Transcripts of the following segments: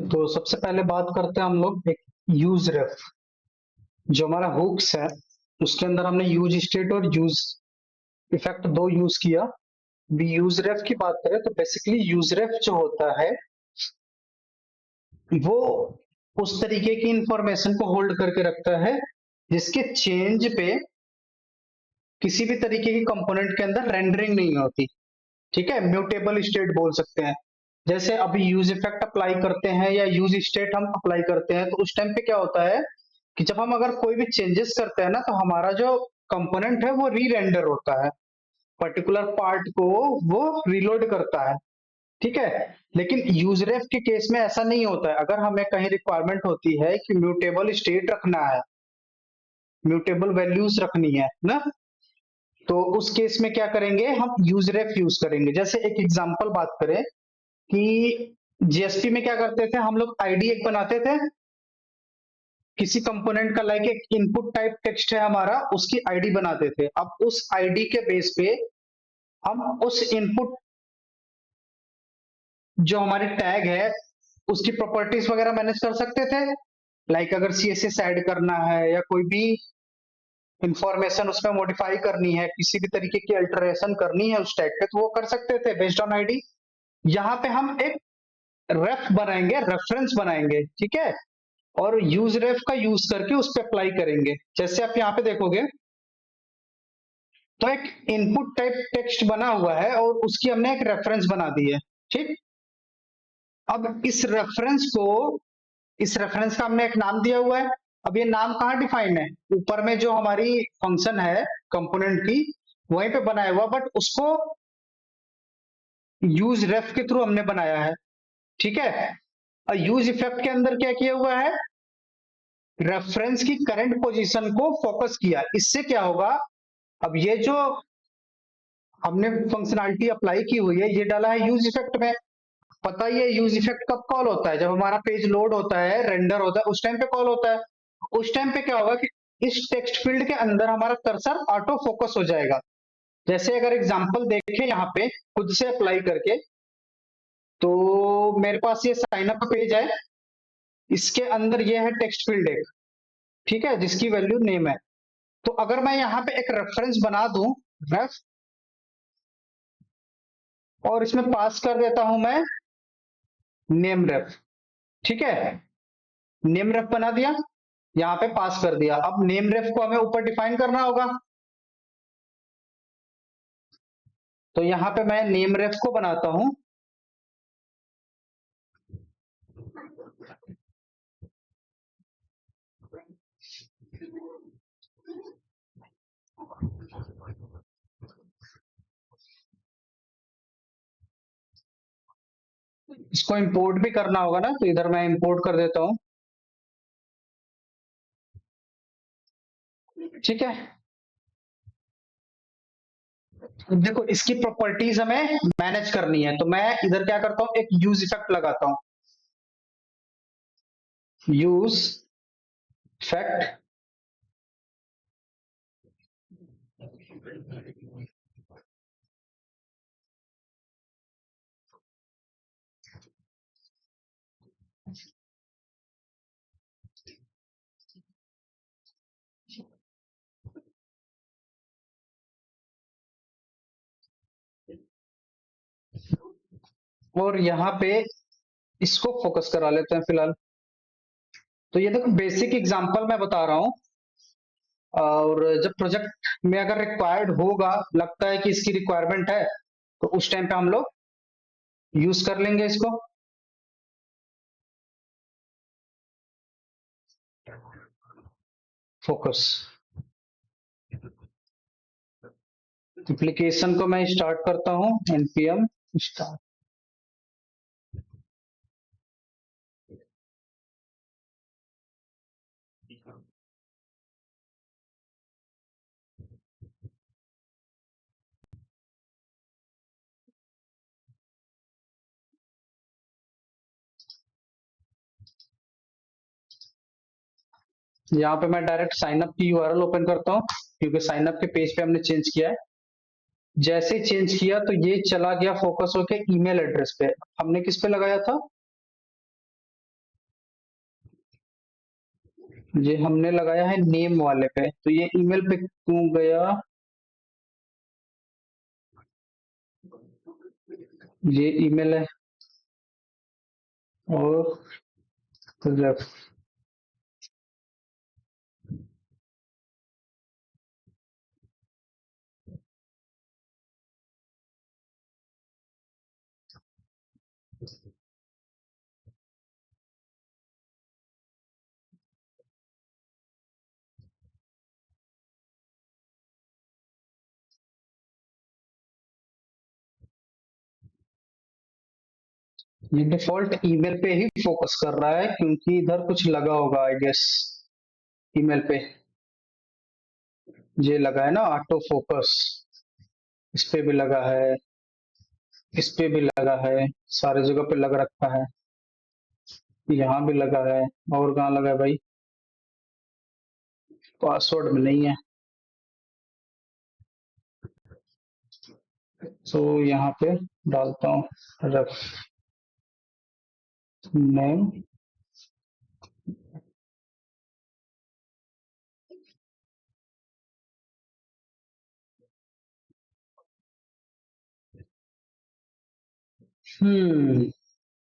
तो सबसे पहले बात करते हैं हम लोग एक यूज रेफ। जो हमारा हुक्स है उसके अंदर हमने यूज स्टेट और यूज इफेक्ट दो यूज किया। भी यूज रेफ की बात करें तो बेसिकली यूज रेफ जो होता है वो उस तरीके की इंफॉर्मेशन को होल्ड करके रखता है जिसके चेंज पे किसी भी तरीके की कंपोनेंट के अंदर रेंडरिंग नहीं होती। ठीक है, म्यूटेबल स्टेट बोल सकते हैं। जैसे अभी यूज इफेक्ट अप्लाई करते हैं या यूज स्टेट हम अप्लाई करते हैं तो उस टाइम पे क्या होता है कि जब हम अगर कोई भी चेंजेस करते हैं ना तो हमारा जो कंपोनेंट है वो री रेंडर होता है, पर्टिकुलर पार्ट को वो रिलोड करता है। ठीक है, लेकिन यूजरेफ के केस में ऐसा नहीं होता है। अगर हमें कहीं रिक्वायरमेंट होती है कि म्यूटेबल स्टेट रखना है, म्यूटेबल वैल्यूज रखनी है ना, तो उस केस में क्या करेंगे, हम यूजरेफ यूज करेंगे। जैसे एक एग्जांपल बात करें कि जीएसपी में क्या करते थे हम लोग, आईडी एक बनाते थे किसी कंपोनेंट का, लाइक एक इनपुट टाइप टेक्स्ट है हमारा, उसकी आईडी बनाते थे। अब उस आईडी के बेस पे हम उस इनपुट जो हमारी टैग है उसकी प्रॉपर्टीज वगैरह मैनेज कर सकते थे। लाइक अगर सीएसएस ऐड करना है या कोई भी इंफॉर्मेशन उसमें मॉडिफाई करनी है, किसी भी तरीके की अल्टरेशन करनी है उस टैग पे, तो वो कर सकते थे बेस्ड ऑन आईडी। यहाँ पे हम एक रेफ बनाएंगे, रेफरेंस बनाएंगे। ठीक है, और यूज रेफ का यूज करके उस पर अप्लाई करेंगे। जैसे आप यहाँ पे देखोगे तो एक इनपुट टाइप टेक्स्ट बना हुआ है और उसकी हमने एक रेफरेंस बना दी है। ठीक, अब इस रेफरेंस का हमने एक नाम दिया हुआ है। अब ये नाम कहाँ डिफाइन है, ऊपर में जो हमारी फंक्शन है कंपोनेंट की वहीं पे बनाया हुआ, बट उसको यूज रेफ के थ्रू हमने बनाया है। ठीक है, और यूज इफेक्ट के अंदर क्या किया हुआ है, रेफरेंस की करंट पोजीशन को फोकस किया। इससे क्या होगा, अब ये जो हमने फंक्शनैलिटी अप्लाई की हुई है ये डाला है यूज इफेक्ट में। पता ही है यूज इफेक्ट कब कॉल होता है, जब हमारा पेज लोड होता है, रेंडर होता है, उस टाइम पे कॉल होता है। उस टाइम पे क्या होगा कि इस टेक्स्ट फील्ड के अंदर हमारा कर्सर ऑटो फोकस हो जाएगा। जैसे अगर एग्जांपल देखें यहाँ पे खुद से अप्लाई करके, तो मेरे पास ये साइन अप पेज है, इसके अंदर ये है टेक्स्ट फील्ड एक। ठीक है, जिसकी वैल्यू नेम है। तो अगर मैं यहाँ पे एक रेफरेंस बना दूं, रेफ, और इसमें पास कर देता हूं मैं नेम रेफ। ठीक है, नेम रेफ बना दिया, यहाँ पे पास कर दिया। अब नेम रेफ को हमें ऊपर डिफाइन करना होगा, तो यहाँ पे मैं नेम रेफ को बनाता हूं। इसको इंपोर्ट भी करना होगा ना, तो इधर मैं इंपोर्ट कर देता हूं। ठीक है, देखो इसकी प्रॉपर्टीज हमें मैनेज करनी है, तो मैं इधर क्या करता हूं, एक यूज इफेक्ट लगाता हूं। यूज इफेक्ट, और यहाँ पे इसको फोकस करा लेते हैं फिलहाल। तो ये देखो बेसिक एग्जांपल मैं बता रहा हूँ, और जब प्रोजेक्ट में अगर रिक्वायर्ड होगा, लगता है कि इसकी रिक्वायरमेंट है, तो उस टाइम पे हम लोग यूज कर लेंगे इसको। फोकस एप्लीकेशन को मैं स्टार्ट करता हूं, npm स्टार्ट। यहाँ पे मैं डायरेक्ट साइन अप की यूआरएल ओपन करता हूँ, क्योंकि साइन अप के पेज पे हमने चेंज किया है। जैसे ही चेंज किया तो ये चला गया फोकस होके ईमेल एड्रेस पे। हमने किस पे लगाया था, ये हमने लगाया है नेम वाले पे, तो ये ईमेल पे क्यों गया? ये ईमेल है और ref। ये डिफॉल्ट ईमेल पे ही फोकस कर रहा है क्योंकि इधर कुछ लगा होगा आई गेस। ईमेल पे ये लगा है ना ऑटो फोकस, इस पे भी लगा है, इस पे भी लगा है, सारे जगह पे लग रखा है, यहाँ भी लगा है। और कहाँ लगा है भाई? पासवर्ड में नहीं है, तो यहाँ पे डालता हूँ रफ नेम।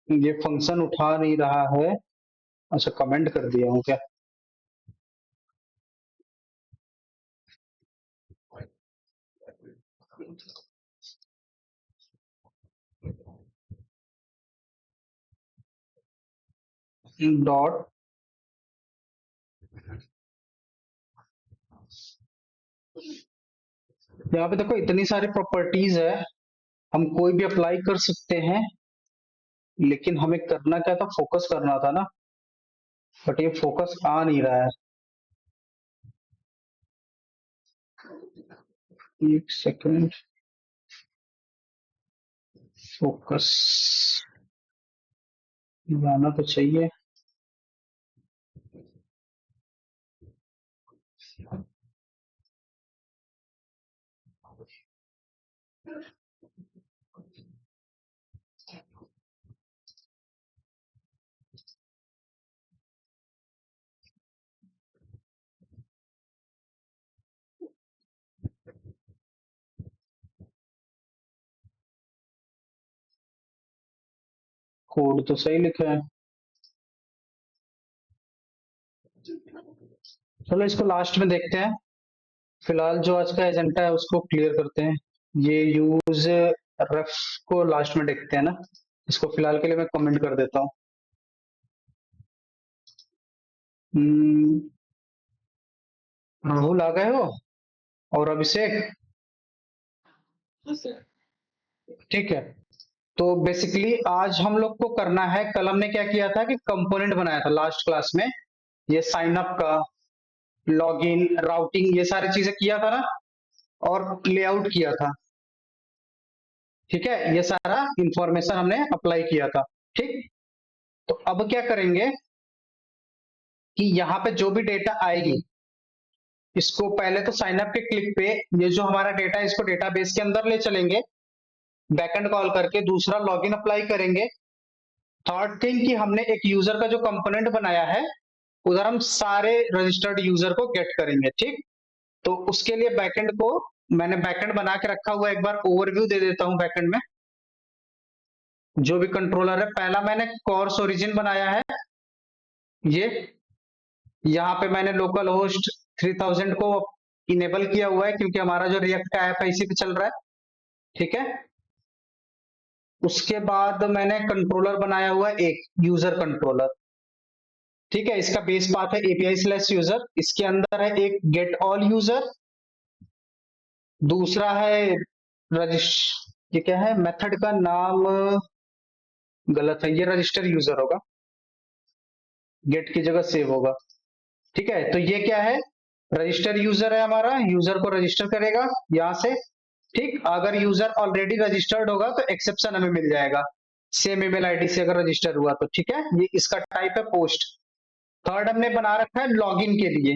ये फंक्शन उठा नहीं रहा है। अच्छा, कमेंट कर दिया हूँ क्या? डॉट, यहाँ पे देखो इतनी सारी प्रॉपर्टीज है, हम कोई भी अप्लाई कर सकते हैं, लेकिन हमें करना क्या था? फोकस करना था ना, बट ये फोकस आ नहीं रहा है। एक सेकंड, फोकस जाना तो चाहिए। कोड तो सही लिखा है। चलो इसको लास्ट में देखते हैं, फिलहाल जो आज का एजेंडा है उसको क्लियर करते हैं। ये यूज रेफ को लास्ट में देखते हैं ना, इसको फिलहाल के लिए मैं कमेंट कर देता हूँ। हम्म, राहुल आ गए हो और अभिषेक, ठीक है। तो बेसिकली आज हम लोग को करना है, कल हमने क्या किया था कि कंपोनेंट बनाया था लास्ट क्लास में, ये साइन अप का, लॉगिन, राउटिंग, ये सारी चीजें किया था ना, और लेआउट किया था। ठीक है, ये सारा इंफॉर्मेशन हमने अप्लाई किया था। ठीक, तो अब क्या करेंगे कि यहाँ पे जो भी डेटा आएगी, इसको पहले तो साइन अप के क्लिक पे ये जो हमारा डेटा है इसको डेटाबेस के अंदर ले चलेंगे, बैकएंड कॉल करके। दूसरा लॉगिन अप्लाई करेंगे। थर्ड थिंग कि हमने एक यूजर का जो कंपोनेंट बनाया है, उधर हम सारे रजिस्टर्ड यूजर को गेट करेंगे। ठीक, तो उसके लिए बैकएंड को मैंने बैकएंड बना के रखा हुआ है, एक बार ओवरव्यू दे देता हूँ बैकएंड में। जो भी कंट्रोलर है, पहला मैंने कोर्स ओरिजिन बनाया है, ये यहाँ पे मैंने लोकल होस्ट 3000 को इनेबल किया हुआ है क्योंकि हमारा जो रिएक्ट का ऐप है इसी पे चल रहा है। ठीक है, उसके बाद मैंने कंट्रोलर बनाया हुआ है एक यूजर कंट्रोलर। ठीक है, इसका बेस पाथ है एपीआई स्लैश यूजर, इसके अंदर है एक गेट ऑल यूजर, दूसरा है रजिस्टर, ये क्या है, मेथड का नाम गलत है, ये रजिस्टर यूजर होगा, गेट की जगह सेव होगा। ठीक है, तो ये क्या है, रजिस्टर यूजर है हमारा, यूजर को रजिस्टर करेगा यहां से। ठीक, अगर यूजर ऑलरेडी रजिस्टर्ड होगा तो एक्सेप्शन हमें मिल जाएगा, सेम ईमेल आईडी से अगर रजिस्टर हुआ तो। ठीक है, ये इसका टाइप है पोस्ट। थर्ड हमने बना रखा है लॉगिन के लिए,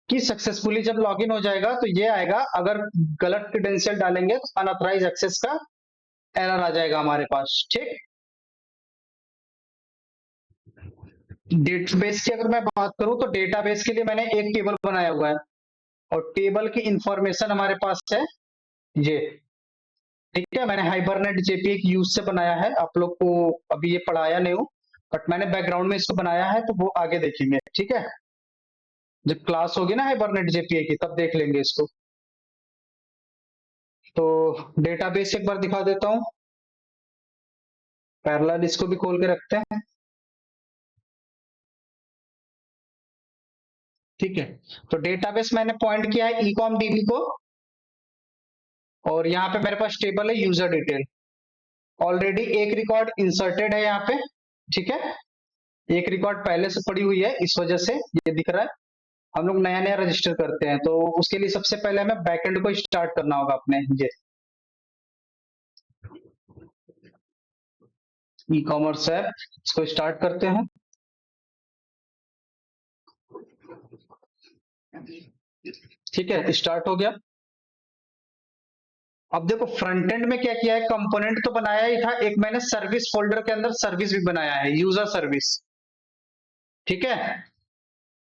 कि सक्सेसफुली जब लॉगिन हो जाएगा तो ये आएगा, अगर गलत क्रेडेंशियल डालेंगे तो अनऑथराइज एक्सेस का एरर आ जाएगा हमारे पास। ठीक, डेटाबेस की अगर मैं बात करूं तो डेटाबेस के लिए मैंने एक टेबल बनाया हुआ है और टेबल की इंफॉर्मेशन हमारे पास है ये। ठीक है, मैंने हाइबरनेट जेपी एक यूज से बनाया है, आप लोग को अभी ये पढ़ाया नहीं हूँ, बट मैंने बैकग्राउंड में इसको बनाया है, तो वो आगे देखेंगे। ठीक है, जब क्लास होगी ना हाइबरनेट जेपीए की तब देख लेंगे इसको। तो डेटाबेस एक बार दिखा देता हूँ, पैरेलल इसको भी खोल के रखते हैं। ठीक है, तो डेटाबेस मैंने पॉइंट किया है ecom db को, और यहाँ पे मेरे पास टेबल है यूजर डिटेल। ऑलरेडी एक रिकॉर्ड इंसर्टेड है यहाँ पे। ठीक है, एक रिकॉर्ड पहले से पड़ी हुई है, इस वजह से ये दिख रहा है। हम लोग नया नया रजिस्टर करते हैं, तो उसके लिए सबसे पहले हमें बैकएंड को स्टार्ट करना होगा अपने। ये ई कॉमर्स ऐप, इसको स्टार्ट करते हैं। ठीक है, स्टार्ट हो गया। अब देखो फ्रंट एंड में क्या किया है, कंपोनेंट तो बनाया ही था, एक मैंने सर्विस फोल्डर के अंदर सर्विस भी बनाया है, यूजर सर्विस। ठीक है,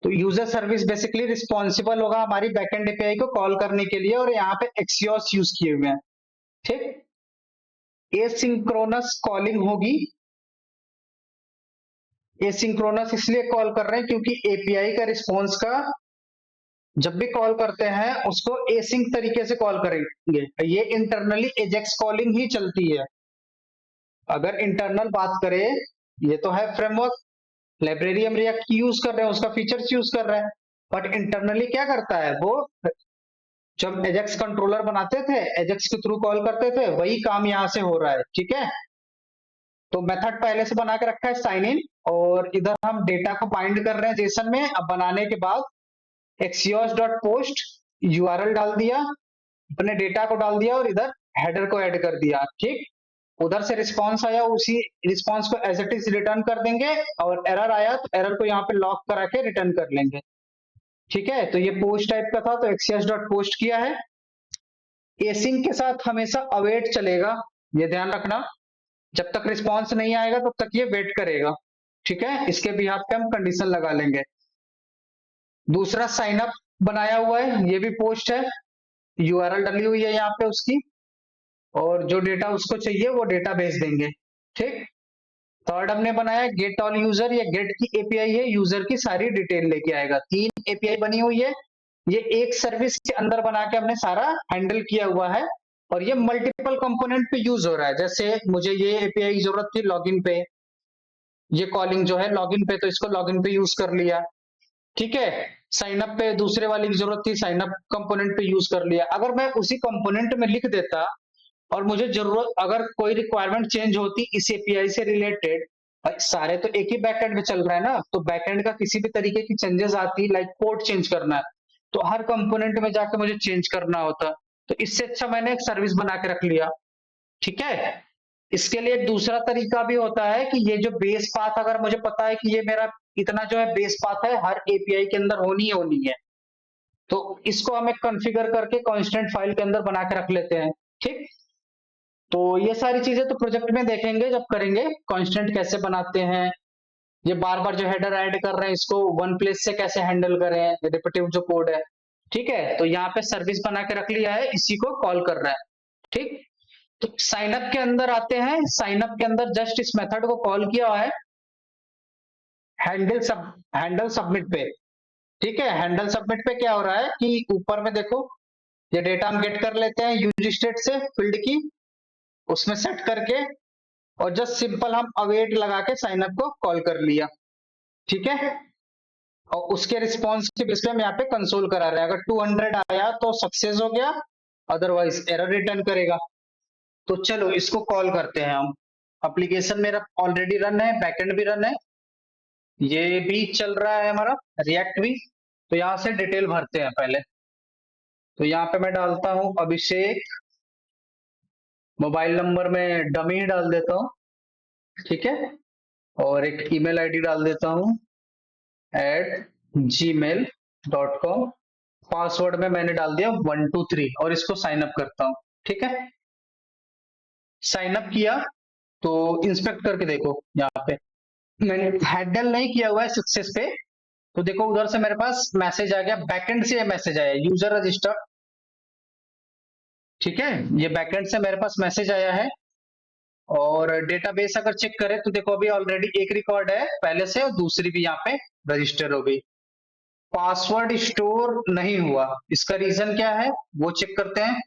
तो यूजर सर्विस बेसिकली रिस्पॉन्सिबल होगा हमारी बैकएंड एपीआई को कॉल करने के लिए, और यहाँ पे एक्सियोस यूज किए हुए हैं। ठीक, एसिंक्रोनस कॉलिंग होगी। एसिंक्रोनस इसलिए कॉल कर रहे हैं क्योंकि एपीआई का रिस्पॉन्स का जब भी कॉल करते हैं उसको एसिंक तरीके से कॉल करेंगे। ये इंटरनली एजेक्स कॉलिंग ही चलती है। अगर इंटरनल बात करें, ये तो है फ्रेमवर्क, लाइब्रेरी हम रिएक्ट की यूज कर रहे हैं, उसका फीचर्स यूज कर रहे हैं, बट इंटरनली क्या करता है वो, जब एजेक्स कंट्रोलर बनाते थे एजेक्स के थ्रू कॉल करते थे, वही काम यहाँ से हो रहा है। ठीक है, तो मेथड पहले से बना के रखा है साइन इन, और इधर हम डेटा को बाइंड कर रहे हैं जेसन में। अब बनाने के बाद एक्सियोस डॉट पोस्ट यूआरएल डाल दिया, अपने डेटा को डाल दिया, और इधर हेडर को ऐड कर दिया। ठीक, उधर से रिस्पॉन्स आया, उसी रिस्पॉन्स को एज इट इज रिटर्न कर देंगे, और एरर आया तो एरर को यहाँ पे लॉक करा के रिटर्न कर लेंगे। ठीक है, तो ये पोस्ट टाइप का था, तो एक्सियस डॉट पोस्ट किया है। एसिंग के साथ हमेशा अवेट चलेगा, ये ध्यान रखना, जब तक रिस्पॉन्स नहीं आएगा तब तक ये वेट करेगा। ठीक है, इसके बिहाफ पे हम कंडीशन लगा लेंगे। दूसरा साइन अप बनाया हुआ है, ये भी पोस्ट है, यूआरएल डली हुई है यहाँ पे उसकी, और जो डेटा उसको चाहिए वो डेटा भेज देंगे। ठीक, थर्ड हमने बनाया गेट ऑल यूजर, ये गेट की एपीआई है, यूजर की सारी डिटेल लेके आएगा। तीन एपीआई बनी हुई है, ये एक सर्विस के अंदर बना के हमने सारा हैंडल किया हुआ है, और ये मल्टीपल कंपोनेंट पे यूज हो रहा है। जैसे मुझे ये एपीआई की जरूरत थी लॉगिन पे, ये कॉलिंग जो है लॉगिन पे, तो इसको लॉगिन पे यूज कर लिया। ठीक है, साइन अप पे दूसरे वाली की जरूरत थी, साइन अप कंपोनेंट पे यूज कर लिया। अगर मैं उसी कंपोनेंट में लिख देता और मुझे जरूरत, अगर कोई रिक्वायरमेंट चेंज होती इस एपीआई से रिलेटेड, सारे तो एक ही बैकएंड में चल रहा है ना, तो बैकएंड का किसी भी तरीके की चेंजेस आती, लाइक कोड चेंज करना है, तो हर कंपोनेंट में जाके मुझे चेंज करना होता। तो इससे अच्छा मैंने एक सर्विस बना के रख लिया। ठीक है, इसके लिए एक दूसरा तरीका भी होता है कि ये जो बेस पाथ, अगर मुझे पता है कि ये मेरा इतना जो है बेस पाथ है हर एपीआई के अंदर होनी ही होनी है, तो इसको हम एक कॉन्फ़िगर करके कांस्टेंट फाइल के अंदर बना के रख लेते हैं। ठीक, तो ये सारी चीजें तो प्रोजेक्ट में देखेंगे जब करेंगे, कांस्टेंट कैसे बनाते हैं, ये बार बार जो हेडर ऐड कर रहे हैं इसको वन प्लेस से कैसे हैंडल करें, रिपीटिव जो कोड है। ठीक है, तो यहाँ पे सर्विस बना के रख लिया है, इसी को कॉल कर रहा है। ठीक, तो साइन अप के अंदर आते हैं, साइन अप के अंदर जस्ट इस मेथड को कॉल किया हुआ है हैंडल सबमिट पे। ठीक है, हैंडल सबमिट पे क्या हो रहा है कि ऊपर में देखो, ये डेटा हम गेट कर लेते हैं यूज स्टेट से फील्ड की, उसमें सेट करके, और जस्ट सिंपल हम अवेट लगा के साइन अप को कॉल कर लिया। ठीक है, और उसके रिस्पॉन्स के बेस पे हम यहाँ पे कंसोल करा रहे हैं, अगर 200 आया तो सक्सेस हो गया, अदरवाइज एरर रिटर्न करेगा। तो चलो इसको कॉल करते हैं हम। एप्लीकेशन मेरा ऑलरेडी रन है, बैकएंड भी रन है, ये भी चल रहा है हमारा रिएक्ट भी। तो यहाँ से डिटेल भरते हैं पहले। तो यहाँ पे मैं डालता हूँ अभिषेक, मोबाइल नंबर में डमी डाल देता हूँ। ठीक है, और एक ईमेल आईडी डाल देता हूँ @gmail.com। पासवर्ड में मैंने डाल दिया 123, और इसको साइन अप करता हूँ। ठीक है, साइन अप किया तो इंस्पेक्ट करके देखो यहाँ पे मैंने हैंडल नहीं किया हुआ है सक्सेस पे, तो देखो उधर से मेरे पास मैसेज आ गया, बैकएंड से मैसेज आया यूजर रजिस्टर। ठीक है, ये बैकएंड से मेरे पास मैसेज आया है। और डेटाबेस अगर चेक करें तो देखो अभी ऑलरेडी एक रिकॉर्ड है पहले से और दूसरी भी यहाँ पे रजिस्टर हो गई। पासवर्ड स्टोर नहीं हुआ, इसका रीजन क्या है वो चेक करते हैं।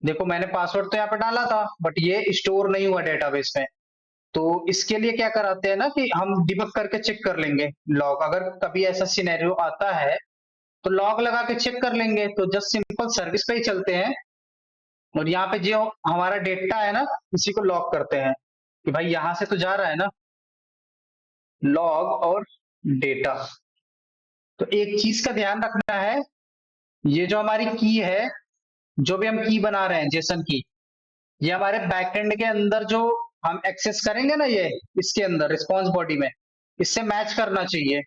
देखो मैंने पासवर्ड तो यहाँ पे डाला था बट ये स्टोर नहीं हुआ डेटाबेस में। तो इसके लिए क्या कराते हैं ना कि हम डिबग करके चेक कर लेंगे लॉग, अगर कभी ऐसा सिनेरियो आता है तो लॉग लगा के चेक कर लेंगे। तो जस्ट सिंपल सर्विस पे ही चलते हैं और यहाँ पे जो हमारा डेटा है ना इसी को लॉग करते हैं कि भाई यहां से तो जा रहा है ना, लॉग और डेटा। तो एक चीज का ध्यान रखना है, ये जो हमारी की है, जो भी हम की बना रहे हैं जेसन की, ये हमारे बैकएंड के अंदर जो हम एक्सेस करेंगे ना, ये इसके अंदर रिस्पॉन्स बॉडी में इससे मैच करना चाहिए।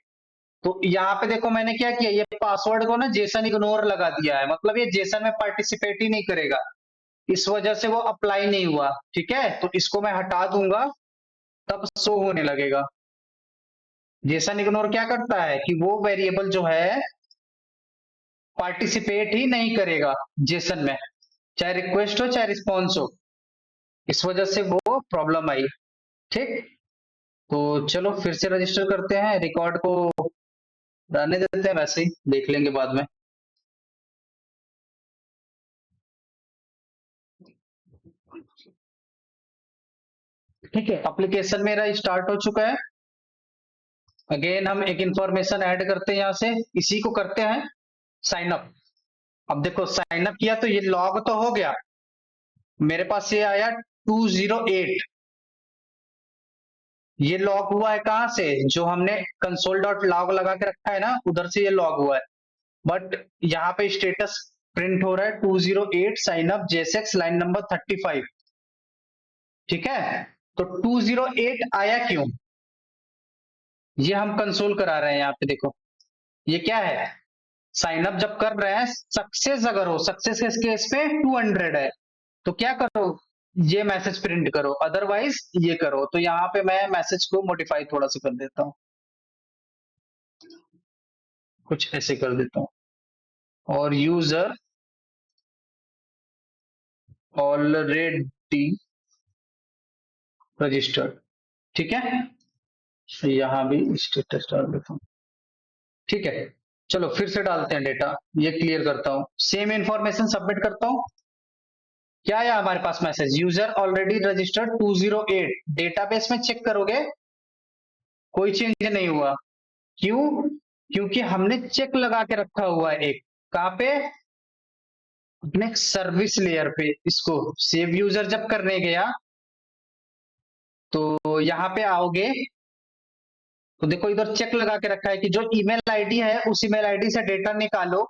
तो यहाँ पे देखो मैंने क्या किया, ये पासवर्ड को ना जेसन इग्नोर लगा दिया है, मतलब ये जेसन में पार्टिसिपेट ही नहीं करेगा, इस वजह से वो अप्लाई नहीं हुआ। ठीक है, तो इसको मैं हटा दूंगा तब शो होने लगेगा। जेसन इग्नोर क्या करता है कि वो वेरिएबल जो है पार्टिसिपेट ही नहीं करेगा जेसन में, चाहे रिक्वेस्ट हो चाहे रिस्पॉन्स हो, इस वजह से वो प्रॉब्लम आई। ठीक, तो चलो फिर से रजिस्टर करते हैं, रिकॉर्ड को रहने देते हैं, वैसे ही देख लेंगे बाद में। ठीक है, एप्लीकेशन मेरा स्टार्ट हो चुका है। अगेन हम एक इंफॉर्मेशन ऐड करते हैं यहाँ से, इसी को करते हैं साइन अप। अब देखो साइन अप किया तो ये लॉग तो हो गया, मेरे पास ये आया 208। ये लॉग हुआ है कहां से, जो हमने कंसोल डॉट लॉग लगा के रखा है ना उधर से ये लॉग हुआ है। बट यहाँ पे स्टेटस प्रिंट हो रहा है 208 sign up JSX line number 35। ठीक है, तो 208 आया क्यों, ये हम कंसोल करा रहे हैं यहाँ पे। देखो ये क्या है, साइन अप जब कर रहे हैं सक्सेस अगर हो, सक्सेस के केस पे 200 है, तो क्या करो, ये मैसेज प्रिंट करो, अदरवाइज ये करो। तो यहाँ पे मैं मैसेज को मॉडिफाई थोड़ा सा कर देता हूँ, कुछ ऐसे कर देता हूँ, और यूजर ऑलरेडी रजिस्टर्ड। ठीक है, यहाँ भी स्टेटस डाल देता हूँ। ठीक है, चलो फिर से डालते हैं डेटा, ये क्लियर करता हूँ, सेम इंफॉर्मेशन सबमिट करता हूँ। क्या आया हमारे पास message, user already registered 208। Database में चेक करोगे कोई चेंज नहीं हुआ, क्यों, क्योंकि हमने चेक लगा के रखा हुआ है एक, कहां पे, अपने सर्विस लेयर पे। इसको सेव यूजर जब करने गया तो यहाँ पे आओगे तो देखो इधर चेक लगा के रखा है कि जो ईमेल आईडी है उस ईमेल आईडी से डेटा निकालो,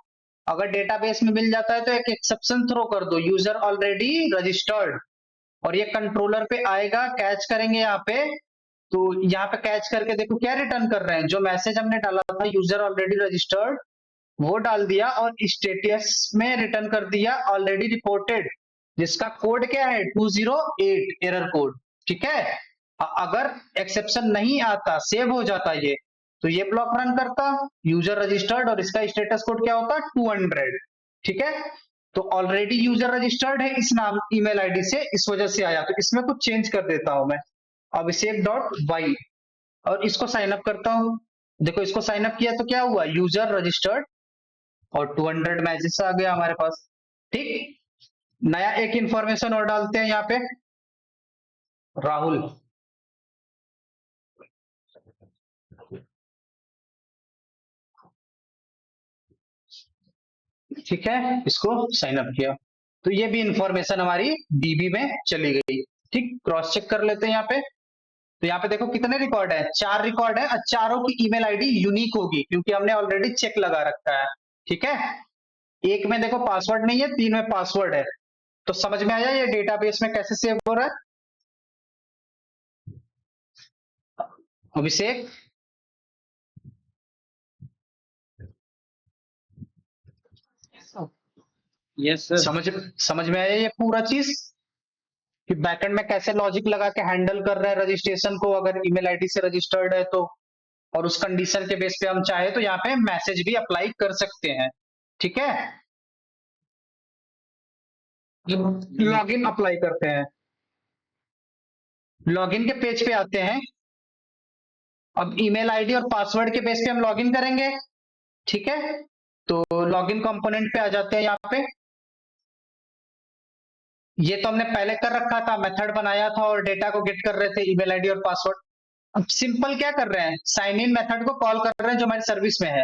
अगर डेटाबेस में मिल जाता है तो एक एक्सेप्शन थ्रो कर दो, यूजर ऑलरेडी रजिस्टर्ड। और ये कंट्रोलर पे आएगा, कैच करेंगे यहाँ पे। तो यहाँ पे कैच करके देखो क्या रिटर्न कर रहे हैं, जो मैसेज हमने डाला था यूजर ऑलरेडी रजिस्टर्ड वो डाल दिया, और स्टेटस में रिटर्न कर दिया ऑलरेडी रिपोर्टेड, जिसका कोड क्या है 208 एरर कोड। ठीक है, अगर एक्सेप्शन नहीं आता सेव हो जाता ये, तो ये ब्लॉक रन करता यूजर रजिस्टर्ड और इसका स्टेटस कोड क्या होता 200। ठीक है, तो ऑलरेडी यूजर रजिस्टर्ड है इस नाम ईमेल आईडी से, इस वजह से आया, तो इसमें कुछ चेंज कर देता हूं मैं, अभिषेक डॉट वाई, और इसको साइन अप करता हूं। देखो इसको साइन अप किया तो क्या हुआ, यूजर रजिस्टर्ड और 200 मैसेज आ गया हमारे पास। ठीक, नया एक इंफॉर्मेशन और डालते हैं यहाँ पे, राहुल। ठीक है, इसको साइन अप किया, तो ये भी इंफॉर्मेशन हमारी डीबी में चली गई। ठीक, क्रॉस चेक कर लेते हैं यहाँ पे। तो यहाँ पे देखो कितने रिकॉर्ड है, 4 रिकॉर्ड है, और चारों की ईमेल आईडी यूनिक होगी क्योंकि हमने ऑलरेडी चेक लगा रखा है। ठीक है, एक में देखो पासवर्ड नहीं है, 3 में पासवर्ड है। तो समझ में आया ये डेटाबेस में कैसे सेव हो रहा है, अभिषेक। Yes sir. समझ समझ में आया ये पूरा चीज। कि बैकएंड में कैसे लॉजिक लगा के हैंडल कर रहे हैं रजिस्ट्रेशन को, अगर ईमेल आईडी से रजिस्टर्ड है तो। और उस कंडीशन के बेस पे हम चाहे तो यहाँ पे मैसेज भी अप्लाई कर सकते हैं। ठीक है, लॉगिन अप्लाई करते हैं, लॉगिन के पेज पे आते हैं। अब ईमेल आईडी और पासवर्ड के बेस पे हम लॉगिन करेंगे। ठीक है, तो लॉगिन कंपोनेंट पे आ जाते हैं यहाँ पे। ये तो हमने पहले कर रखा था, मेथड बनाया था और डेटा को गेट कर रहे थे, ईमेल आईडी और पासवर्ड। अब सिंपल क्या कर रहे हैं, साइन इन मेथड को कॉल कर रहे हैं जो हमारी सर्विस में है,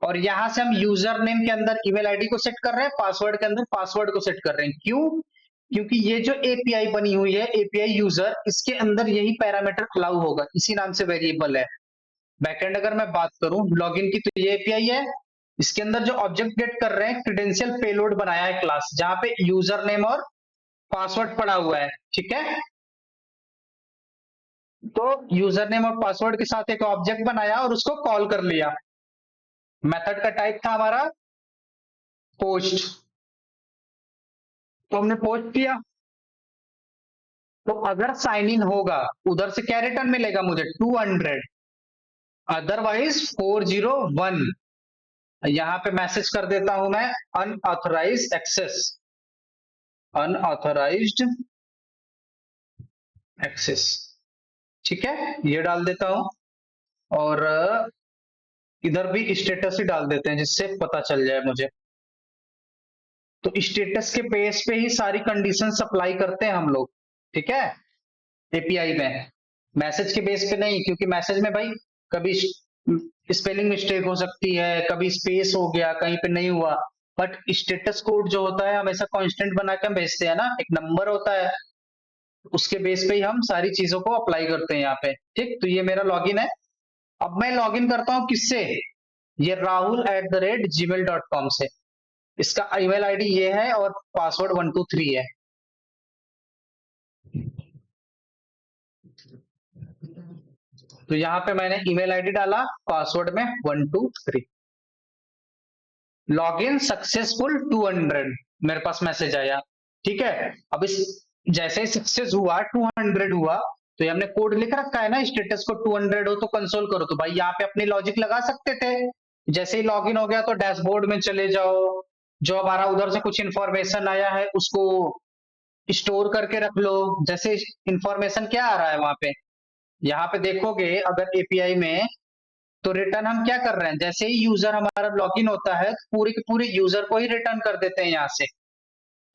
और यहां से हम यूजर नेम के अंदर ईमेल आईडी को सेट कर रहे हैं, पासवर्ड के अंदर पासवर्ड को सेट कर रहे हैं। क्यों? क्योंकि ये जो एपीआई बनी हुई है, एपीआई यूजर, इसके अंदर यही पैरामीटर अलाउ होगा, इसी नाम से वेरिएबल है। बैकएंड अगर मैं बात करूं लॉगिन की, तो ये एपीआई है। इसके अंदर जो ऑब्जेक्ट गेट कर रहे हैं, क्रेडेंशियल पेलोड बनाया है क्लास, जहां पे यूजर नेम और पासवर्ड पड़ा हुआ है। ठीक है, तो यूजर नेम और पासवर्ड के साथ एक ऑब्जेक्ट बनाया और उसको कॉल कर लिया। मेथड का टाइप था हमारा पोस्ट, तो हमने पोस्ट किया। तो अगर साइन इन होगा, उधर से क्या रिटर्न मिलेगा मुझे, 200, अदरवाइज 401। यहां पे मैसेज कर देता हूं मैं, अनऑथराइज एक्सेस, अनऑथराइज्ड एक्सेस। ठीक है, ये डाल देता हूं। और इधर भी स्टेटस ही डाल देते हैं जिससे पता चल जाए मुझे। तो स्टेटस के बेस पे ही सारी कंडीशन अप्लाई करते हैं हम लोग। ठीक है, एपीआई में, मैसेज के बेस पे नहीं, क्योंकि मैसेज में भाई कभी स्पेलिंग मिस्टेक हो सकती है, कभी स्पेस हो गया, कहीं पे नहीं हुआ। बट स्टेटस कोड जो होता है हमेशा कांस्टेंट बना के हम भेजते हैं ना, एक नंबर होता है, उसके बेस पे ही हम सारी चीजों को अप्लाई करते हैं यहाँ पे। ठीक, तो ये मेरा लॉगिन है। अब मैं लॉगिन करता हूँ किससे, ये rahul@gmail.com से। इसका ईमेल आईडी ये है और पासवर्ड 123 है। तो यहाँ पे मैंने ईमेल आईडी डाला, पासवर्ड में 123, लॉगिन सक्सेसफुल 200, मेरे पास मैसेज आया। ठीक है, अब इस जैसे ही सक्सेस हुआ, 200 हुआ, तो ये हमने कोड लिख रखा है ना, स्टेटस को 200 हो तो कंसोल करो। तो भाई यहाँ पे अपनी लॉजिक लगा सकते थे, जैसे ही लॉगिन हो गया तो डैशबोर्ड में चले जाओ, जो हमारा उधर से कुछ इंफॉर्मेशन आया है उसको स्टोर करके रख लो। जैसे इंफॉर्मेशन क्या आ रहा है वहां पे, यहाँ पे देखोगे अगर एपीआई में, तो रिटर्न हम क्या कर रहे हैं, जैसे ही यूजर हमारा लॉगिन होता है तो पूरी की पूरी यूजर को ही रिटर्न कर देते हैं यहाँ से।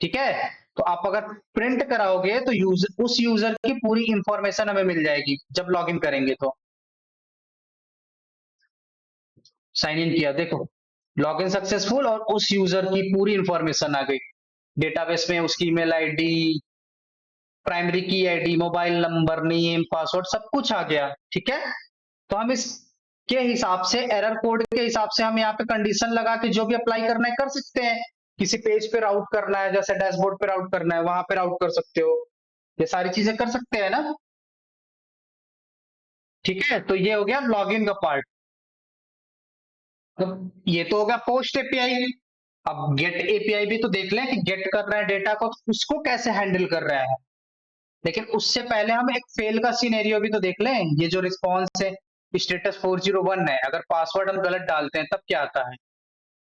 ठीक है, तो आप अगर प्रिंट कराओगे तो यूजर, उस यूजर की पूरी इंफॉर्मेशन हमें मिल जाएगी जब लॉगिन करेंगे। तो साइन इन किया, देखो लॉगिन सक्सेसफुल, और उस यूजर की पूरी इंफॉर्मेशन आ गई डेटाबेस में, उसकी ईमेल आईडी, प्राइमरी की ID, mobile number, name, password, सब कुछ आ गया। ठीक है, तो हम इसके हिसाब से, एरर कोड के हिसाब से, हम यहाँ पे कंडीशन लगा के जो भी अप्लाई करना है कर सकते हैं। किसी पेज पे राउट करना है, जैसे डैशबोर्ड पे राउट करना है, वहां पे राउट कर सकते हो, ये सारी चीजें कर सकते हैं ना। ठीक है, तो ये हो गया लॉगिन का पार्ट। अब ये तो होगा पोस्ट एपीआई। अब गेट एपीआई भी तो देख लें कि गेट कर रहा है डेटा को, तो उसको कैसे हैंडल कर रहा है। लेकिन उससे पहले हम एक फेल का सिनेरियो भी तो देख लें। ये जो रिस्पॉन्स है, स्टेटस 401 है, अगर पासवर्ड हम गलत डालते हैं तब क्या आता है।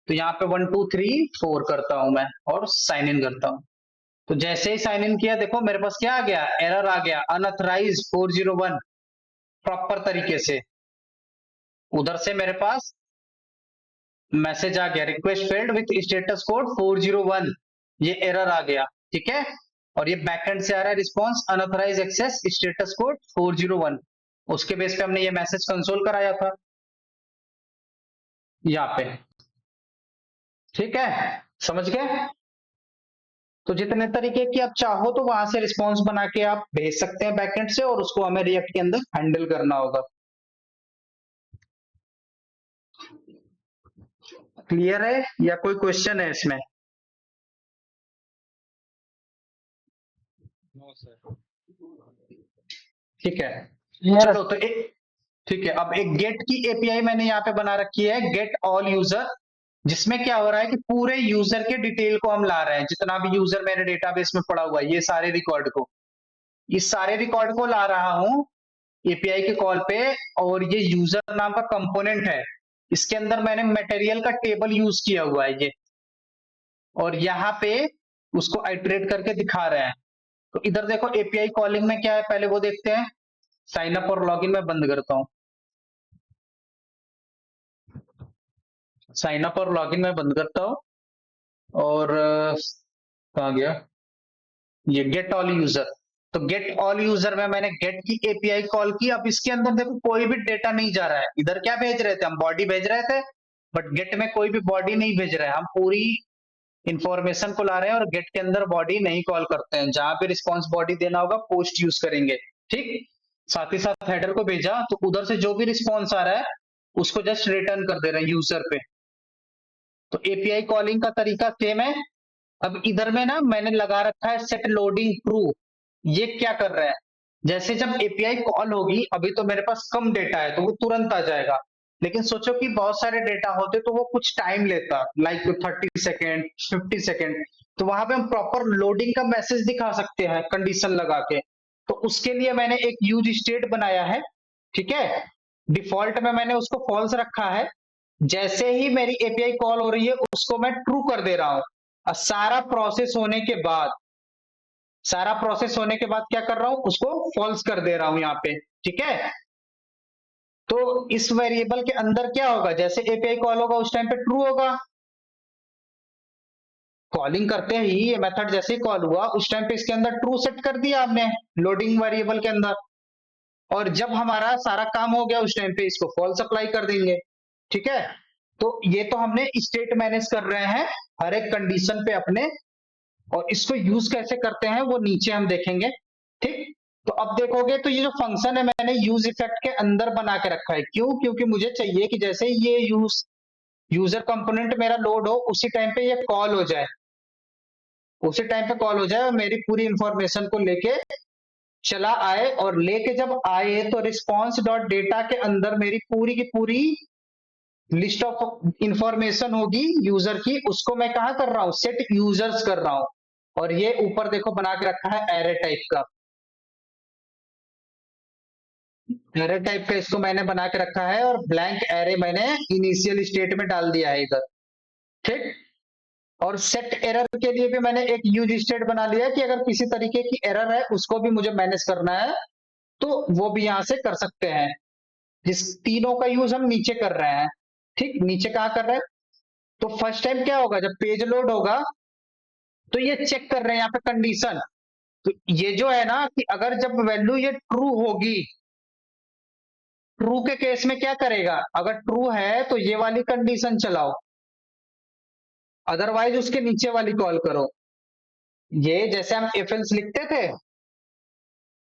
तो यहाँ पे 1234 करता हूं मैं और साइन इन करता हूं। तो जैसे ही साइन इन किया, देखो मेरे पास क्या आ गया, एरर आ गया, अनऑथराइज 401, प्रॉपर तरीके से। उधर से मेरे पास मैसेज आ गया, request failed with status code 401, ये एरर आ गया। ठीक है, और ये बैकएंड से आ रहा है response, unauthorized access status code 401। उसके बेस पे हमने ये मैसेज कंसोल कराया था यहाँ पे। ठीक है, समझ गए। तो जितने तरीके की आप चाहो तो वहां से रिस्पॉन्स बना के आप भेज सकते हैं बैकएंड से, और उसको हमें रिएक्ट के अंदर हैंडल करना होगा। क्लियर है या कोई क्वेश्चन है इसमें? ठीक है, चलो तो एक, ठीक है, अब एक गेट की एपीआई मैंने यहाँ पे बना रखी है, गेट ऑल यूजर जिसमें क्या हो रहा है कि पूरे यूजर के डिटेल को हम ला रहे हैं, जितना भी यूजर मेरे डेटाबेस में पड़ा हुआ है, ये सारे रिकॉर्ड को, इस सारे रिकॉर्ड को ला रहा हूं एपीआई के कॉल पे। और ये यूजर नाम का कंपोनेंट है, इसके अंदर मैंने मटेरियल का टेबल यूज किया हुआ है ये, और यहाँ पे उसको आइटरेट करके दिखा रहे हैं। तो इधर देखो एपीआई कॉलिंग में क्या है, पहले वो देखते हैं। साइन अप और लॉगिन में बंद करता हूं, साइन अप और लॉगिन में बंद करता हूं। और कहाँ गया ये गेट ऑल यूजर। तो गेट ऑल यूजर में मैंने गेट की एपीआई कॉल की। अब इसके अंदर देखो कोई भी डेटा नहीं जा रहा है, इधर क्या भेज रहे थे हम, बॉडी भेज रहे थे, बट गेट में कोई भी बॉडी नहीं भेज रहे हैं, हम पूरी इंफॉर्मेशन को ला रहे हैं। और गेट के अंदर बॉडी नहीं कॉल करते हैं, जहां पे रिस्पॉन्स बॉडी देना होगा पोस्ट यूज करेंगे। ठीक, साथ ही साथ हेडर को भेजा, तो उधर से जो भी रिस्पॉन्स आ रहा है उसको जस्ट रिटर्न कर दे रहे हैं यूजर पे। तो एपीआई कॉलिंग का तरीका सेम है। अब इधर में ना मैंने लगा रखा है सेट लोडिंग ट्रू। ये क्या कर रहा है, जैसे जब एपीआई कॉल होगी, अभी तो मेरे पास कम डेटा है तो वो तुरंत आ जाएगा, लेकिन सोचो कि बहुत सारे डेटा होते तो वो कुछ टाइम लेता, लाइक 30 सेकेंड 50 सेकेंड। तो वहां पे हम प्रॉपर लोडिंग का मैसेज दिखा सकते हैं कंडीशन लगा के। तो उसके लिए मैंने एक यूज स्टेट बनाया है, ठीक है। डिफॉल्ट में मैंने उसको फॉल्स रखा है। जैसे ही मेरी एपीआई कॉल हो रही है उसको मैं ट्रू कर दे रहा हूं। और सारा प्रोसेस होने के बाद क्या कर रहा हूं, उसको फॉल्स कर दे रहा हूं यहाँ पे, ठीक है। तो इस वेरिएबल के अंदर क्या होगा, जैसे एपीआई कॉल होगा उस टाइम पे ट्रू होगा। कॉलिंग करते ही ये मेथड जैसे ही कॉल हुआ उस टाइम पे इसके अंदर ट्रू सेट कर दिया आपने लोडिंग वेरिएबल के अंदर। और जब हमारा सारा काम हो गया उस टाइम पे इसको फॉल्स अप्लाई कर देंगे, ठीक है। तो ये तो हमने स्टेट मैनेज कर रहे हैं हर एक कंडीशन पे अपने। और इसको यूज कैसे करते हैं वो नीचे हम देखेंगे, ठीक। तो अब देखोगे तो ये जो फंक्शन है मैंने यूज इफेक्ट के अंदर बना के रखा है। क्यों, क्योंकि मुझे चाहिए कि जैसे ये यूजर कंपोनेंट मेरा लोड हो उसी टाइम पे ये कॉल हो जाए, उसी टाइम पे कॉल हो जाए और मेरी पूरी इंफॉर्मेशन को लेके चला आए। और लेके जब आए तो रिस्पॉन्स डॉट डेटा के अंदर मेरी पूरी की पूरी लिस्ट ऑफ इंफॉर्मेशन होगी यूजर की, उसको मैं कहा कर रहा हूं, सेट यूजर्स कर रहा हूं। और ये ऊपर देखो बना के रखा है एरे टाइप का, एरे टाइप का इसको मैंने बना के रखा है। और ब्लैंक एरे मैंने इनिशियल स्टेट में डाल दिया है इधर, ठीक। और सेट एरर के लिए भी मैंने एक यूज स्टेट बना लिया कि अगर किसी तरीके की एरर है उसको भी मुझे मैनेज करना है तो वो भी यहां से कर सकते हैं। जिस तीनों का यूज हम नीचे कर रहे हैं, ठीक। नीचे कहाँ कर रहे हैं, तो फर्स्ट टाइम क्या होगा जब पेज लोड होगा तो ये चेक कर रहे हैं यहाँ पे कंडीशन। तो ये जो है ना कि अगर जब वैल्यू ये ट्रू होगी, ट्रू के केस में क्या करेगा, अगर ट्रू है तो ये वाली कंडीशन चलाओ, अदरवाइज उसके नीचे वाली कॉल करो। ये जैसे हम इफ एल्स लिखते थे,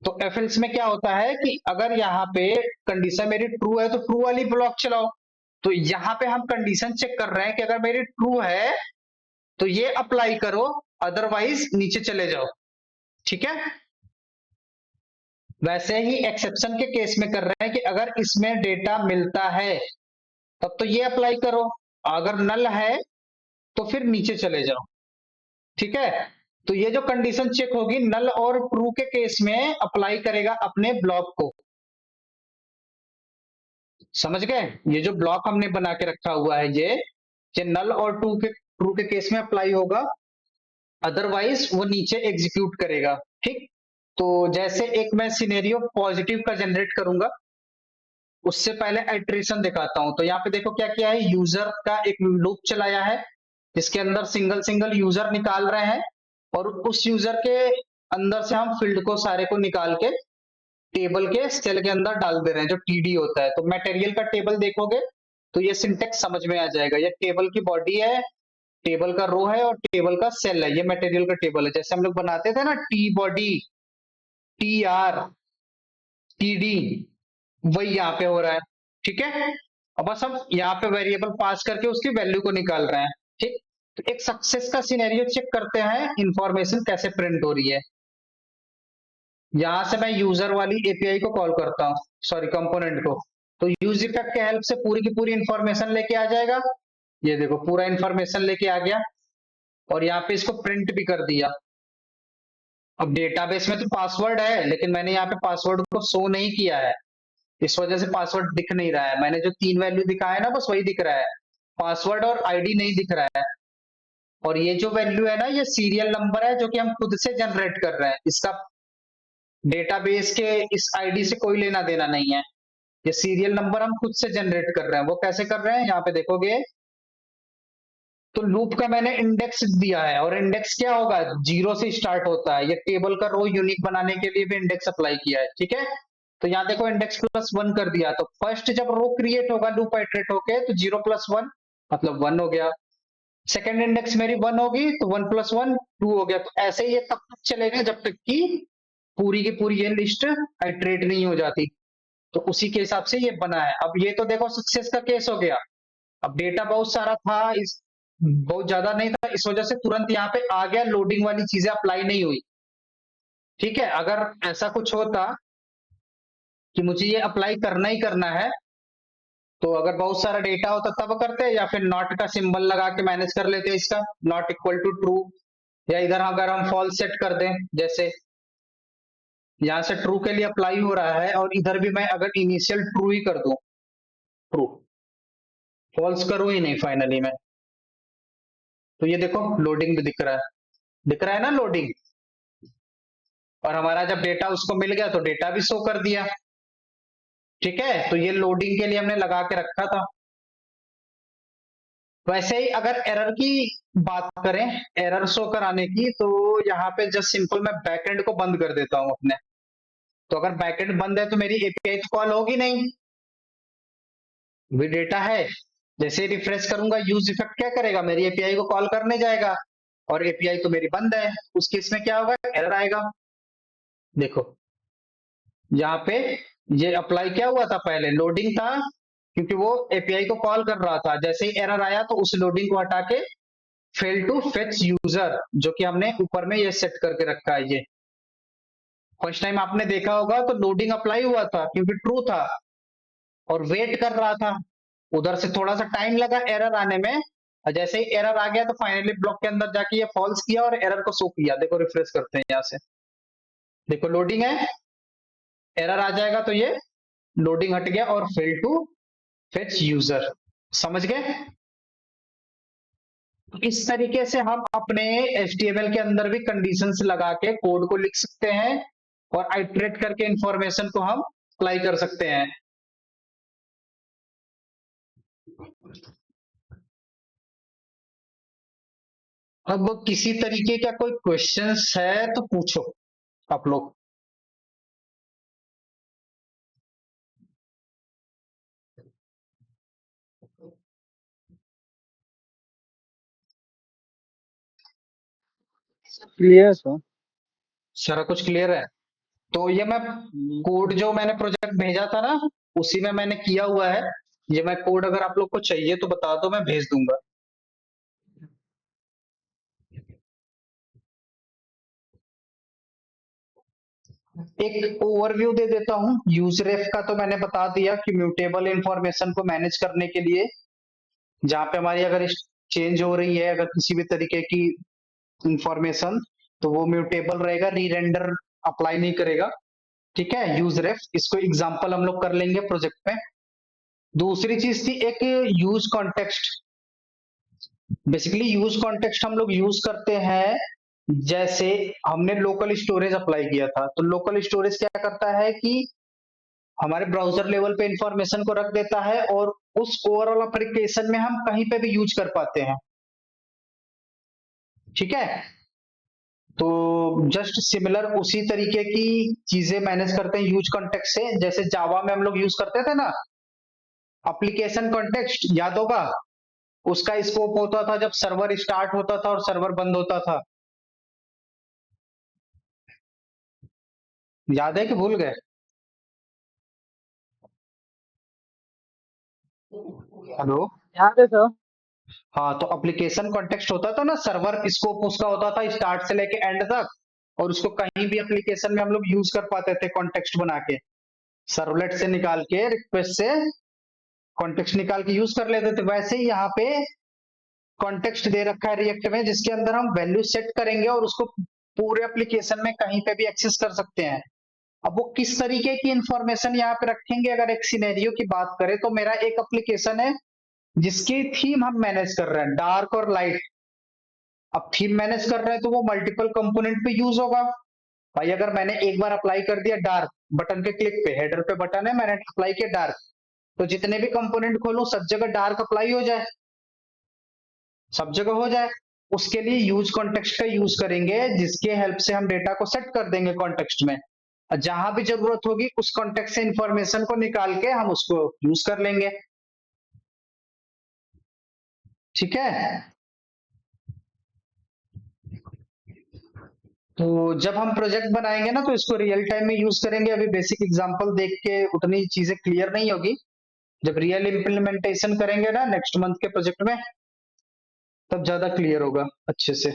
तो इफ एल्स में क्या होता है कि अगर यहाँ पे कंडीशन मेरी ट्रू है तो ट्रू वाली ब्लॉक चलाओ। तो यहाँ पे हम कंडीशन चेक कर रहे हैं कि अगर मेरी ट्रू है तो ये अप्लाई करो, अदरवाइज नीचे चले जाओ, ठीक है। वैसे ही एक्सेप्शन के केस में कर रहे हैं कि अगर इसमें डेटा मिलता है तब तो ये अप्लाई करो, अगर नल है तो फिर नीचे चले जाओ, ठीक है। तो ये जो कंडीशन चेक होगी नल और ट्रू के केस में अप्लाई करेगा अपने ब्लॉक को, समझ गए। ये जो ब्लॉक हमने बना के रखा हुआ है ये नल और ट्रू के केस में अप्लाई होगा, अदरवाइज वो नीचे एग्जीक्यूट करेगा, ठीक। तो जैसे एक मैं सिनेरियो पॉजिटिव का जनरेट करूंगा, उससे पहले आइट्रेशन दिखाता हूं। तो यहाँ पे देखो क्या किया है, यूजर का एक लूप चलाया है जिसके अंदर सिंगल सिंगल यूजर निकाल रहे हैं। और उस यूजर के अंदर से हम फील्ड को सारे को निकाल के टेबल के सेल के अंदर डाल दे रहे हैं जो टीडी होता है। तो मटेरियल का टेबल देखोगे तो ये सिंटेक्स समझ में आ जाएगा। ये टेबल की बॉडी है, टेबल का रो है और टेबल का सेल है, ये मटेरियल का टेबल है। जैसे हम लोग बनाते थे ना T body, T R, T D, वही यहाँ पे हो रहा है, ठीक है। अब बस हम यहाँ पे वेरिएबल पास करके उसकी वैल्यू को निकाल रहे हैं, ठीक। तो एक सक्सेस का सिनेरियो चेक करते हैं इंफॉर्मेशन कैसे प्रिंट हो रही है। यहां से मैं यूजर वाली एपीआई को कॉल करता हूँ, सॉरी कंपोनेंट को। तो यूज इफेक्ट के हेल्प से पूरी की पूरी इंफॉर्मेशन लेके आ जाएगा। ये देखो पूरा इंफॉर्मेशन लेके आ गया और यहाँ पे इसको प्रिंट भी कर दिया। अब डेटाबेस में तो पासवर्ड है लेकिन मैंने यहाँ पे पासवर्ड को शो नहीं किया है, इस वजह से पासवर्ड दिख नहीं रहा है। मैंने जो 3 वैल्यू दिखाया है ना बस वही दिख रहा है, पासवर्ड और आईडी नहीं दिख रहा है। और ये जो वैल्यू है ना ये सीरियल नंबर है जो कि हम खुद से जनरेट कर रहे हैं, इसका डेटाबेस के इस आईडी से कोई लेना देना नहीं है। ये सीरियल नंबर हम खुद से जनरेट कर रहे हैं। वो कैसे कर रहे हैं यहाँ पे देखोगे तो लूप का मैंने इंडेक्स दिया है और इंडेक्स क्या होगा, 0 से स्टार्ट होता है। ये टेबल का रो यूनिक बनाने के लिए भी इंडेक्स अप्लाई किया है, ठीक है। तो यहाँ देखो इंडेक्स +1 कर दिया, तो फर्स्ट जब रो क्रिएट होगा लूप आइटरेट होके तो 0 + 1 मतलब 1 हो गया। सेकेंड इंडेक्स मेरी 1 होगी तो 1 + 1 2 हो गया। तो ऐसे ही ये तब तक चलेगा जब तक कि पूरी की पूरी ये लिस्ट आइटरेट नहीं हो जाती। तो उसी के हिसाब से ये बना है। अब ये तो देखो सक्सेस का केस हो गया। अब डेटा बहुत सारा था, इस बहुत ज्यादा नहीं था, इस वजह से तुरंत यहाँ पे आ गया, लोडिंग वाली चीजें अप्लाई नहीं हुई। ठीक है, अगर ऐसा कुछ होता कि मुझे ये अप्लाई करना ही करना है तो अगर बहुत सारा डेटा होता तब करते, या फिर नॉट का सिंबल लगा के मैनेज कर लेते इसका, नॉट इक्वल टू ट्रू। या इधर अगर हम फॉल्स सेट कर दें, जैसे यहां से ट्रू के लिए अप्लाई हो रहा है और इधर भी मैं अगर इनिशियल ट्रू ही कर दूं, ट्रू, फॉल्स करूं ही नहीं फाइनली में, तो ये देखो लोडिंग भी दिख रहा है, दिख रहा है ना लोडिंग। और हमारा जब डेटा उसको मिल गया तो डेटा भी शो कर दिया। ठीक है, तो ये लोडिंग के लिए हमने लगा के रखा था। वैसे ही अगर एरर की बात करें, एरर शो कराने की, तो यहाँ पे जस्ट सिंपल मैं बैकएंड को बंद कर देता हूँ अपने। तो अगर बैकएंड बंद है तो मेरी एपीआई तो कॉल होगी नहीं, भी डेटा है। जैसे रिफ्रेश करूंगा यूज इफेक्ट क्या करेगा, मेरी एपीआई को कॉल करने जाएगा और एपीआई तो मेरी बंद है, उस केस में क्या होगा, एरर आएगा। देखो यहाँ पे ये अप्लाई क्या हुआ था, पहले लोडिंग था क्योंकि वो एपीआई को कॉल कर रहा था। जैसे ही एरर आया तो उस लोडिंग को हटा के फेल टू फेच यूजर, जो कि हमने ऊपर में ये सेट करके रखा है। ये फर्स्ट टाइम आपने देखा होगा तो लोडिंग अप्लाई हुआ था क्योंकि ट्रू था और वेट कर रहा था, उधर से थोड़ा सा टाइम लगा एरर आने में। और जैसे ही एरर आ गया तो फाइनली ब्लॉक के अंदर जाके ये फॉल्स किया और एरर को शो किया। देखो रिफ्रेश करते हैं यहाँ से, देखो लोडिंग है, एरर आ जाएगा तो ये लोडिंग हट गया और फेल टू फेच यूजर। समझ गए। इस तरीके से हम अपने HTML के अंदर भी कंडीशंस लगा के कोड को लिख सकते हैं और आइटरेट करके इंफॉर्मेशन को हम अप्लाई कर सकते हैं। अब किसी तरीके का कोई क्वेश्चंस है तो पूछो आप लोग। Clear sir. सारा कुछ क्लियर है। तो ये मैं कोड जो मैंने प्रोजेक्ट भेजा था ना उसी में मैंने किया हुआ है। ये मैं कोड अगर आप लोग को चाहिए तो बता दो, मैं भेज दूंगा। एक ओवरव्यू दे देता हूँ। यूजरेफ का तो मैंने बता दिया कि म्यूटेबल इंफॉर्मेशन को मैनेज करने के लिए जहां पे हमारी अगर चेंज हो रही है अगर किसी भी तरीके की इंफॉर्मेशन, तो वो म्यूटेबल रहेगा, री रेंडर अप्लाई नहीं करेगा। ठीक है, यूज रेफ, इसको एग्जांपल हम लोग कर लेंगे प्रोजेक्ट में। दूसरी चीज थी एक use context. Basically use context हम लोग यूज करते हैं, जैसे हमने लोकल स्टोरेज अप्लाई किया था, तो लोकल स्टोरेज क्या करता है कि हमारे ब्राउजर लेवल पे इंफॉर्मेशन को रख देता है और उस ओवरऑल एप्लीकेशन में हम कहीं पे भी यूज कर पाते हैं। ठीक है, तो जस्ट सिमिलर उसी तरीके की चीजें मैनेज करते हैं यूज कॉन्टेक्स्ट से। जैसे जावा में हम लोग यूज करते थे ना एप्लीकेशन कॉन्टेक्स्ट, याद होगा, उसका स्कोप होता था जब सर्वर स्टार्ट होता था और सर्वर बंद होता था। याद है कि भूल गए। हेलो। याद है सर। हाँ, तो एप्लीकेशन कॉन्टेक्स्ट होता था ना, सर्वर स्कोप उसका होता था स्टार्ट से लेके एंड तक, और उसको कहीं भी एप्लीकेशन में हम लोग यूज कर पाते थे कॉन्टेक्स्ट बना के, सर्वलेट से निकाल के रिक्वेस्ट से कॉन्टेक्स्ट निकाल के यूज कर लेते थे। वैसे ही यहाँ पे कॉन्टेक्स्ट दे रखा है रिएक्ट में, जिसके अंदर हम वैल्यू सेट करेंगे और उसको पूरे एप्लीकेशन में कहीं पे भी एक्सेस कर सकते हैं। अब वो किस तरीके की इंफॉर्मेशन यहाँ पे रखेंगे, अगर एक सिनेरियो की बात करें तो मेरा एक एप्लीकेशन है जिसकी थीम हम मैनेज कर रहे हैं, डार्क और लाइट। अब थीम मैनेज कर रहे हैं तो वो मल्टीपल कंपोनेंट पे यूज होगा। भाई अगर मैंने एक बार अप्लाई कर दिया डार्क, बटन के क्लिक पे, हेडर पे बटन है, मैंने अप्लाई किया डार्क, तो जितने भी कंपोनेंट खोलूं सब जगह डार्क अप्लाई हो जाए, सब जगह हो जाए। उसके लिए यूज कॉन्टेक्स्ट का यूज करेंगे, जिसके हेल्प से हम डेटा को सेट कर देंगे कॉन्टेक्स्ट में, और जहां भी जरूरत होगी उस कॉन्टेक्स्ट से इंफॉर्मेशन को निकाल के हम उसको यूज कर लेंगे। ठीक है। तो जब हम प्रोजेक्ट बनाएंगे ना तो इसको रियल टाइम में यूज करेंगे। अभी बेसिक एग्जांपल देख के उतनी चीजें क्लियर नहीं होगी, जब रियल इम्प्लीमेंटेशन करेंगे ना नेक्स्ट मंथ के प्रोजेक्ट में, तब ज्यादा क्लियर होगा अच्छे से।